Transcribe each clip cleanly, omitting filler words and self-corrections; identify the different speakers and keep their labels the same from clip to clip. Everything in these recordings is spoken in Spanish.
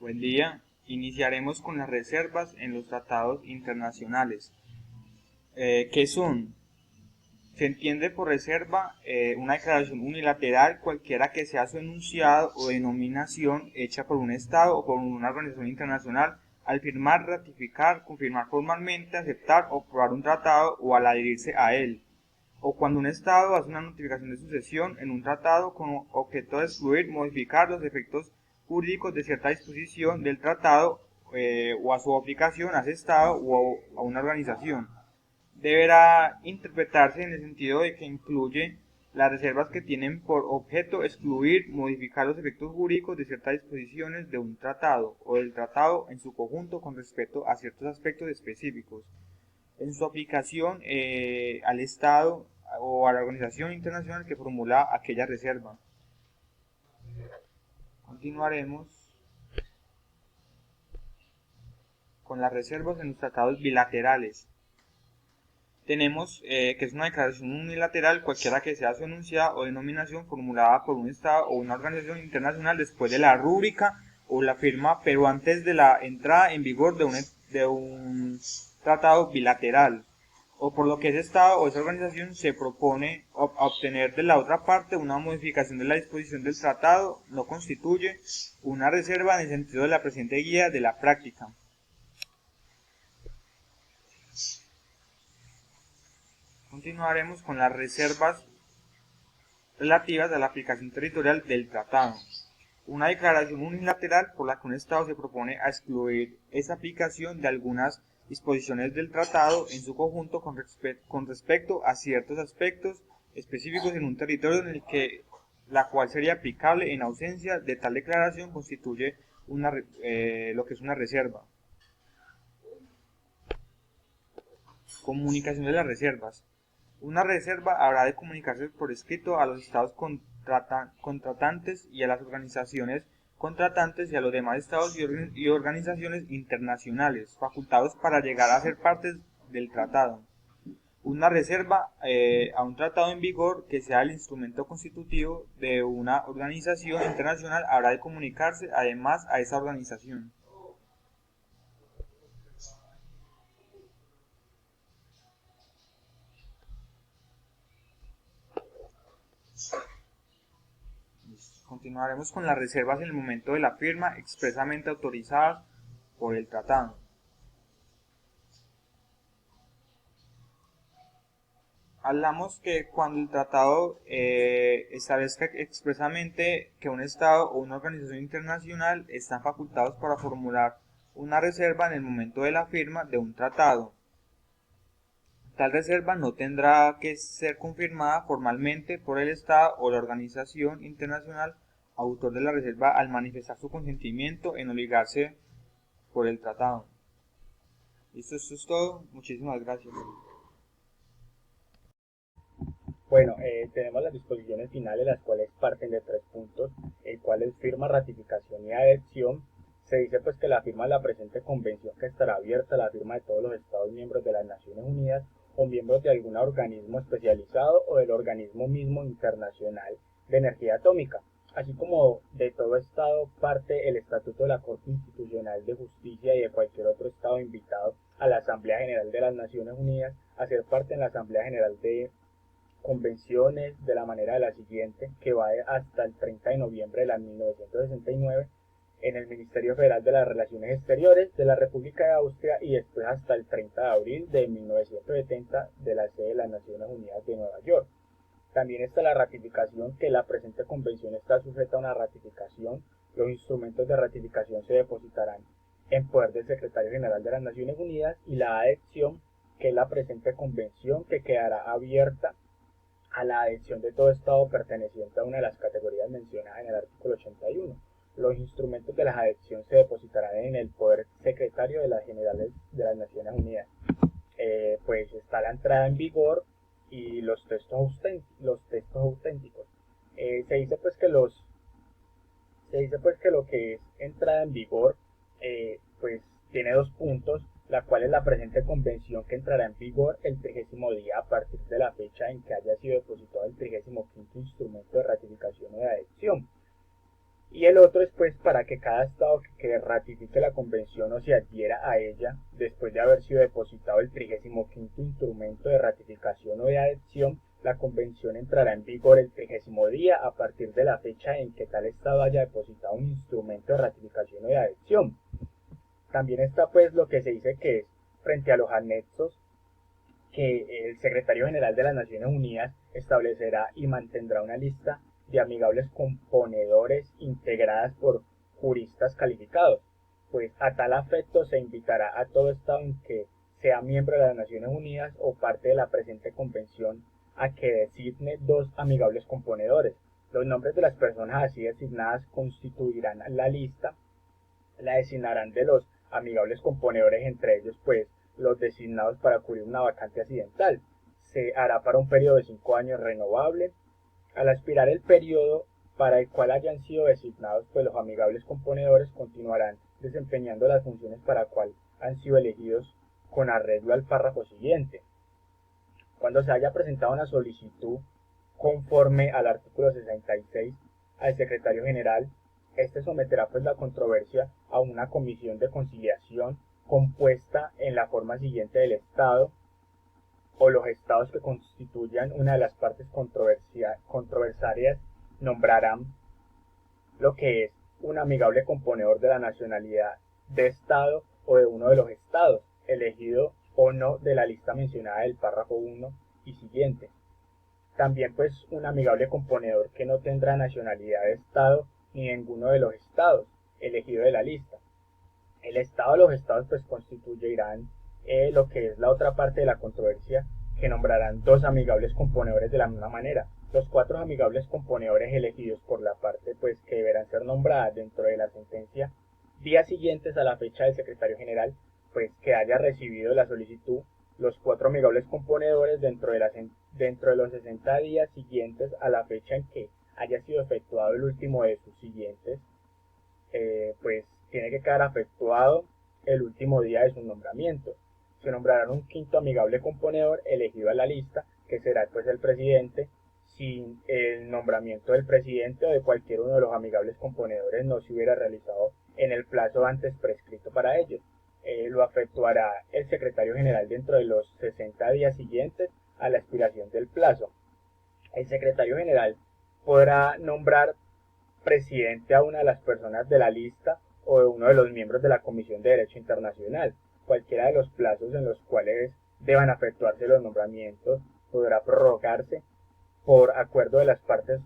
Speaker 1: Buen día. Iniciaremos con las reservas en los tratados internacionales. ¿Qué son? Se entiende por reserva una declaración unilateral cualquiera que sea su enunciado o denominación hecha por un Estado o por una organización internacional al firmar, ratificar, confirmar formalmente, aceptar o aprobar un tratado o al adherirse a él, o cuando un Estado hace una notificación de sucesión en un tratado con objeto de excluir, modificar los efectos jurídicos de cierta disposición del tratado o a su aplicación a ese Estado o a una organización. Deberá interpretarse en el sentido de que incluye las reservas que tienen por objeto excluir, modificar los efectos jurídicos de ciertas disposiciones de un tratado o del tratado en su conjunto con respecto a ciertos aspectos específicos en su aplicación al Estado o a la organización internacional que formula aquella reserva. Continuaremos con las reservas en los tratados bilaterales. Tenemos que es una declaración unilateral cualquiera que sea su enunciado o denominación formulada por un Estado o una organización internacional después de la rúbrica o la firma, pero antes de la entrada en vigor de un tratado bilateral, o por lo que ese Estado o esa organización se propone obtener de la otra parte una modificación de la disposición del tratado, no constituye una reserva en el sentido de la presente guía de la práctica. Continuaremos con las reservas relativas a la aplicación territorial del tratado. Una declaración unilateral por la que un Estado se propone a excluir esa aplicación de algunas disposiciones del tratado en su conjunto con respecto a ciertos aspectos específicos en un territorio en el que la cual sería aplicable en ausencia de tal declaración constituye lo que es una reserva. Comunicación de las reservas. Una reserva habrá de comunicarse por escrito a los estados contratantes y a las organizaciones contratantes y a los demás estados y organizaciones internacionales facultados para llegar a ser partes del tratado. Una reserva a un tratado en vigor que sea el instrumento constitutivo de una organización internacional habrá de comunicarse además a esa organización. Continuaremos con las reservas en el momento de la firma expresamente autorizadas por el tratado. Hablamos que cuando el tratado establezca expresamente que un Estado o una organización internacional están facultados para formular una reserva en el momento de la firma de un tratado. Tal reserva no tendrá que ser confirmada formalmente por el Estado o la organización internacional autor de la reserva al manifestar su consentimiento en obligarse por el tratado. Listo, esto es todo. Muchísimas gracias.
Speaker 2: Bueno, tenemos las disposiciones finales, las cuales parten de 3 puntos, el cual es firma, ratificación y adhesión. Se dice pues que la firma de la presente convención que estará abierta a la firma de todos los Estados miembros de las Naciones Unidas o miembros de algún organismo especializado o del organismo mismo internacional de energía atómica, así como de todo Estado parte el Estatuto de la Corte Institucional de Justicia y de cualquier otro Estado invitado a la Asamblea General de las Naciones Unidas a ser parte en la Asamblea General de convenciones de la manera de la siguiente, que va hasta el 30 de noviembre de 1969 en el Ministerio Federal de las Relaciones Exteriores de la República de Austria y después hasta el 30 de abril de 1970 de la sede de las Naciones Unidas de Nueva York. También está la ratificación, que la presente convención está sujeta a una ratificación. Los instrumentos de ratificación se depositarán en poder del Secretario General de las Naciones Unidas, y la adhesión, que es la presente convención, que quedará abierta a la adhesión de todo Estado perteneciente a una de las categorías mencionadas en el artículo 81. Los instrumentos de la adhesión se depositarán en el poder secretario de las Generales de las Naciones Unidas. Pues está la entrada en vigor y los textos auténticos. Se dice pues que lo que es entrada en vigor pues tiene 2 puntos, la cual es la presente convención, que entrará en vigor el 30º día a partir de la fecha en que haya sido depositado el 35º instrumento de ratificación o de adhesión. y el otro es pues para que cada Estado que ratifique la convención o se adhiera a ella, después de haber sido depositado el 35º instrumento de ratificación o de adhesión, la convención entrará en vigor el 30º día a partir de la fecha en que tal Estado haya depositado un instrumento de ratificación o de adhesión. También está pues lo que se dice que es frente a los anexos, que el secretario general de las Naciones Unidas establecerá y mantendrá una lista de amigables componedores integradas por juristas calificados, pues a tal afecto se invitará a todo Estado en que sea miembro de las Naciones Unidas o parte de la presente convención a que designe 2 amigables componedores. Los nombres de las personas así designadas constituirán la lista, la designarán de los amigables componedores, entre ellos pues los designados para cubrir una vacante accidental. Se hará para un periodo de 5 años renovable. Al aspirar el periodo para el cual hayan sido designados, pues los amigables componedores continuarán desempeñando las funciones para las cuales han sido elegidos con arreglo al párrafo siguiente. Cuando se haya presentado una solicitud conforme al artículo 66 al secretario general, este someterá pues la controversia a una comisión de conciliación compuesta en la forma siguiente del Estado o los estados que constituyan una de las partes controversiarias nombrarán lo que es un amigable componedor de la nacionalidad de Estado o de uno de los estados, elegido o no de la lista mencionada del párrafo 1 y siguiente. También pues un amigable componedor que no tendrá nacionalidad de Estado ni ninguno de los estados, elegido de la lista. El Estado o los estados pues constituirán lo que es la otra parte de la controversia, que nombrarán 2 amigables componedores de la misma manera. Los 4 amigables componedores elegidos por la parte pues que deberán ser nombradas dentro de la sentencia días siguientes a la fecha del secretario general pues que haya recibido la solicitud. Los 4 amigables componedores dentro de los 60 días siguientes a la fecha en que haya sido efectuado el último de sus siguientes, pues tiene que quedar efectuado el último día de su nombramiento. Se nombrará un 5º amigable componedor elegido a la lista, que será pues el presidente. Si el nombramiento del presidente o de cualquier uno de los amigables componedores no se hubiera realizado en el plazo antes prescrito para ellos, lo efectuará el secretario general dentro de los 60 días siguientes a la expiración del plazo. El secretario general podrá nombrar presidente a una de las personas de la lista o de uno de los miembros de la Comisión de Derecho Internacional. Cualquiera de los plazos en los cuales deban efectuarse los nombramientos podrá prorrogarse por acuerdo de las partes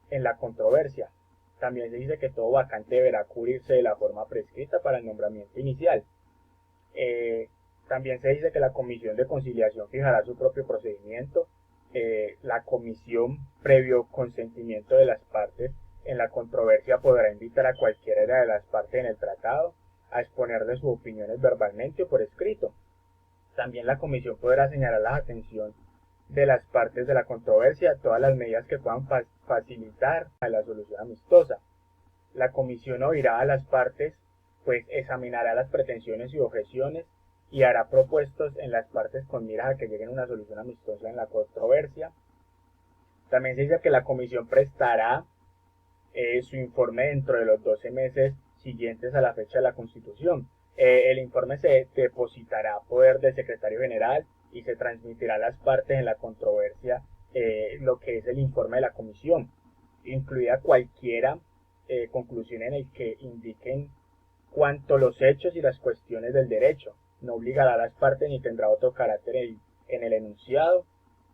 Speaker 2: en la controversia. También se dice que todo vacante deberá cubrirse de la forma prescrita para el nombramiento inicial. También se dice que la comisión de conciliación fijará su propio procedimiento. La comisión, previo consentimiento de las partes en la controversia, podrá invitar a cualquiera de las partes en el tratado a exponerle sus opiniones verbalmente o por escrito. También la comisión podrá señalar la atención de las partes de la controversia todas las medidas que puedan facilitar la solución amistosa. La comisión oirá a las partes, pues examinará las pretensiones y objeciones y hará propuestos en las partes con miras a que lleguen a una solución amistosa en la controversia. También se dice que la comisión prestará su informe dentro de los 12 meses siguientes a la fecha de la Constitución. El informe se depositará a poder del secretario general y se transmitirá a las partes en la controversia lo que es el informe de la comisión, incluida cualquiera conclusión en el que indiquen cuanto los hechos y las cuestiones del derecho. No obligará a las partes ni tendrá otro carácter en el enunciado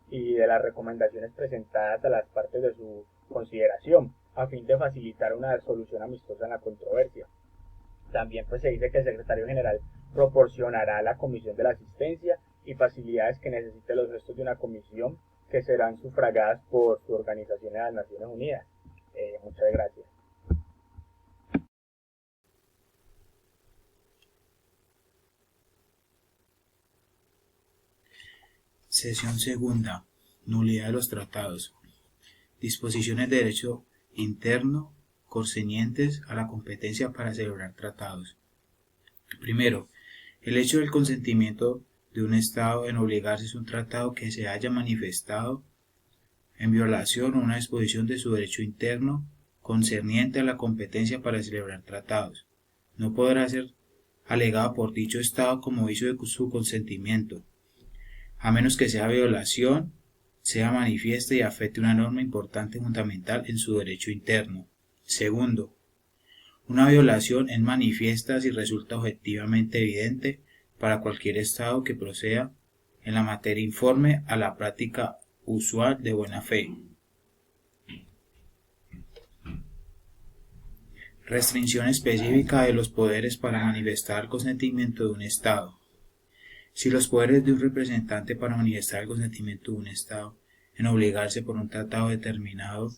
Speaker 2: y de las recomendaciones presentadas a las partes de su consideración, a fin de facilitar una solución amistosa en la controversia. También pues se dice que el secretario general proporcionará a la comisión de la asistencia y facilidades que necesite los restos de una comisión que serán sufragadas por su organización en las Naciones Unidas. Muchas gracias.
Speaker 3: Sesión segunda. Nulidad de los tratados. Disposiciones de derecho interno concernientes a la competencia para celebrar tratados. Primero, el hecho del consentimiento de un Estado en obligarse a un tratado que se haya manifestado en violación o una disposición de su derecho interno concerniente a la competencia para celebrar tratados. No podrá ser alegado por dicho Estado como vicio de su consentimiento, a menos que sea violación, sea manifiesta y afecte una norma importante fundamental en su derecho interno. Segundo, una violación es manifiesta si resulta objetivamente evidente para cualquier Estado que proceda en la materia informe a la práctica usual de buena fe. Restricción específica de los poderes para manifestar el consentimiento de un Estado. Si los poderes de un representante para manifestar el consentimiento de un Estado en obligarse por un tratado determinado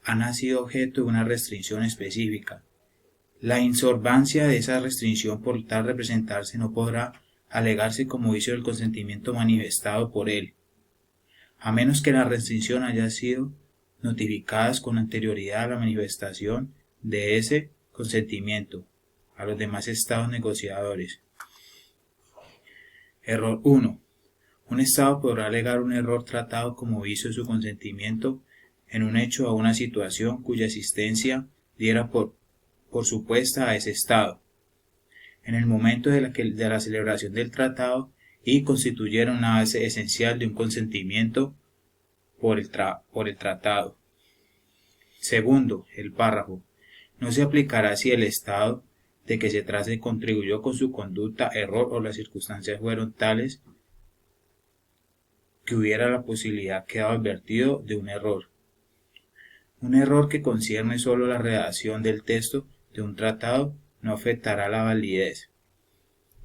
Speaker 3: han sido objeto de una restricción específica, la insolvancia de esa restricción por tal representarse no podrá alegarse como vicio del consentimiento manifestado por él, a menos que la restricción haya sido notificada con anterioridad a la manifestación de ese consentimiento a los demás estados negociadores. Error 1. Un Estado podrá alegar un error tratado como vicio de su consentimiento en un hecho o una situación cuya existencia diera por supuesta a ese Estado, en el momento de la celebración del tratado y constituyera una base esencial de un consentimiento por el tratado. Segundo, el párrafo. No se aplicará si el Estado de que se trate contribuyó con su conducta, error o las circunstancias fueron tales que hubiera la posibilidad quedado advertido de un error. Un error que concierne solo la redacción del texto de un tratado no afectará la validez.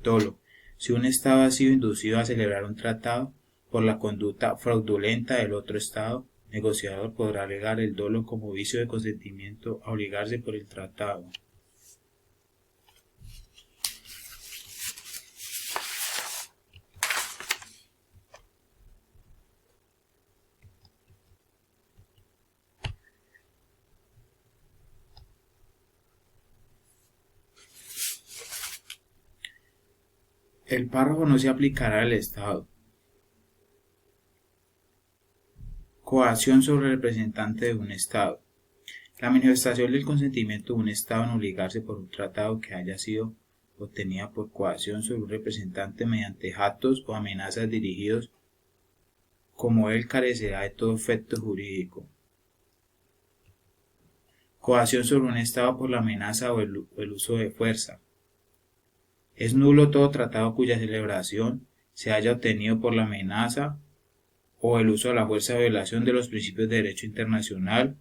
Speaker 3: Dolo. Si un Estado ha sido inducido a celebrar un tratado por la conducta fraudulenta del otro Estado, negociador podrá alegar el dolo como vicio de consentimiento a obligarse por el tratado. El párrafo no se aplicará al Estado. Coacción sobre el representante de un Estado. La manifestación del consentimiento de un Estado en obligarse por un tratado que haya sido obtenida por coacción sobre un representante mediante actos o amenazas dirigidos como él carecerá de todo efecto jurídico. Coacción sobre un Estado por la amenaza o el uso de fuerza. Es nulo todo tratado cuya celebración se haya obtenido por la amenaza o el uso de la fuerza o violación de los principios de derecho internacional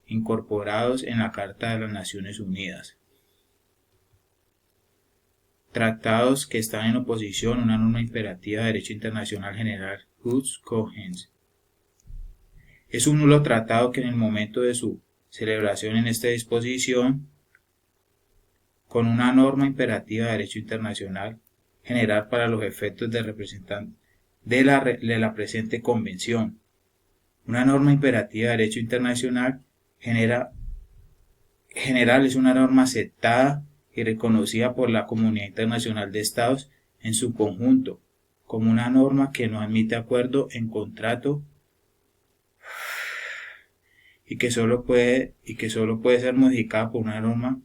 Speaker 3: incorporados en la Carta de las Naciones Unidas. Tratados que están en oposición a una norma imperativa de derecho internacional general jus cogens. Es un nulo tratado que en el momento de su celebración en esta disposición con una norma imperativa de derecho internacional general para los efectos de representante de la presente convención. Una norma imperativa de derecho internacional general es una norma aceptada y reconocida por la comunidad internacional de estados en su conjunto, como una norma que no admite acuerdo en contrato y que solo puede ser modificada por una norma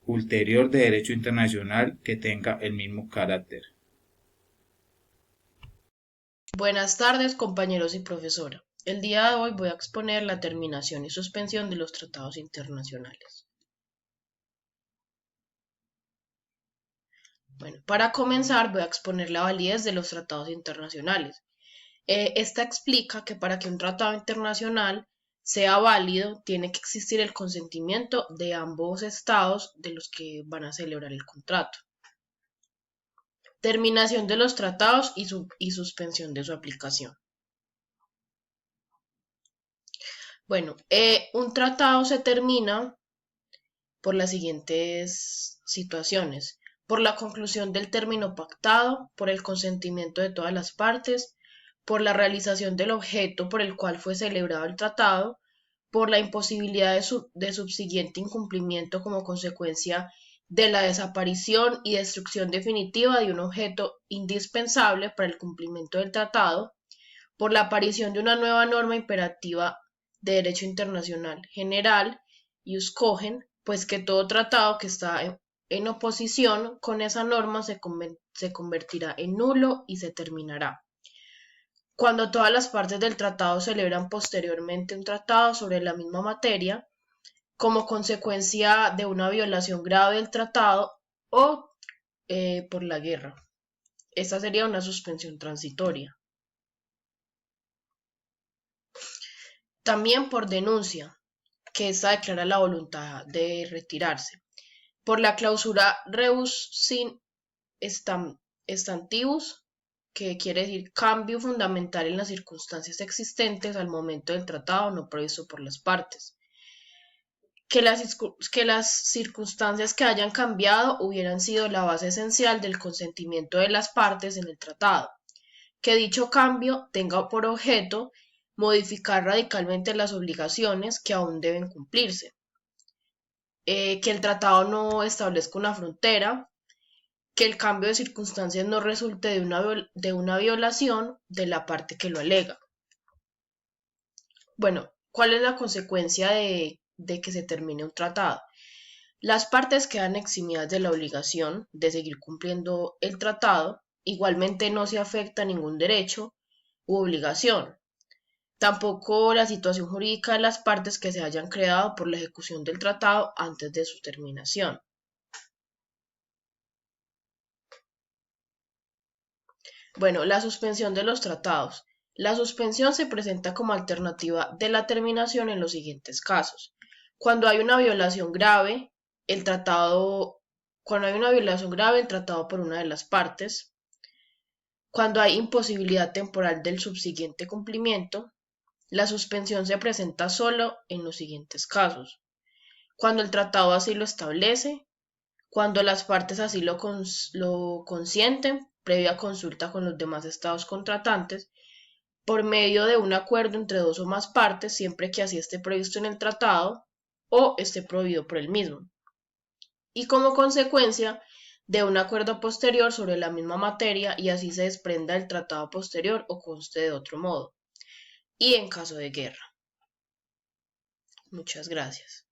Speaker 3: ulterior de derecho internacional que tenga el mismo carácter.
Speaker 4: Buenas tardes, compañeros y profesora. El día de hoy voy a exponer la terminación y suspensión de los tratados internacionales. Bueno, para comenzar voy a exponer la validez de los tratados internacionales. Esta explica que para que un tratado internacional sea válido, tiene que existir el consentimiento de ambos estados de los que van a celebrar el contrato. Terminación de los tratados y suspensión de su aplicación. Bueno, un tratado se termina por las siguientes situaciones: por la conclusión del término pactado, por el consentimiento de todas las partes, por la realización del objeto por el cual fue celebrado el tratado, por la imposibilidad de subsiguiente incumplimiento como consecuencia de la desaparición y destrucción definitiva de un objeto indispensable para el cumplimiento del tratado, por la aparición de una nueva norma imperativa de derecho internacional general ius cogen, pues que todo tratado que está en oposición con esa norma se convertirá en nulo y se terminará. Cuando todas las partes del tratado celebran posteriormente un tratado sobre la misma materia, como consecuencia de una violación grave del tratado o por la guerra. Esta sería una suspensión transitoria. También por denuncia, que esta declara la voluntad de retirarse. Por la clausura rebus sin stantibus, que quiere decir cambio fundamental en las circunstancias existentes al momento del tratado no previsto por las partes. Que las circunstancias que hayan cambiado hubieran sido la base esencial del consentimiento de las partes en el tratado. Que dicho cambio tenga por objeto modificar radicalmente las obligaciones que aún deben cumplirse. Que el tratado no establezca una frontera, que el cambio de circunstancias no resulte de una violación de la parte que lo alega. Bueno, ¿cuál es la consecuencia de que se termine un tratado? Las partes quedan eximidas de la obligación de seguir cumpliendo el tratado, igualmente no se afecta ningún derecho u obligación. Tampoco la situación jurídica de las partes que se hayan creado por la ejecución del tratado antes de su terminación. Bueno, la suspensión de los tratados. La suspensión se presenta como alternativa de la terminación en los siguientes casos. Cuando hay una violación grave, el tratado por una de las partes. Cuando hay imposibilidad temporal del subsiguiente cumplimiento, la suspensión se presenta solo en los siguientes casos. Cuando el tratado así lo establece, cuando las partes así lo consienten, previa consulta con los demás estados contratantes, por medio de un acuerdo entre dos o más partes, siempre que así esté previsto en el tratado o esté prohibido por el mismo. Y como consecuencia de un acuerdo posterior sobre la misma materia y así se desprenda del tratado posterior o conste de otro modo. Y en caso de guerra. Muchas gracias.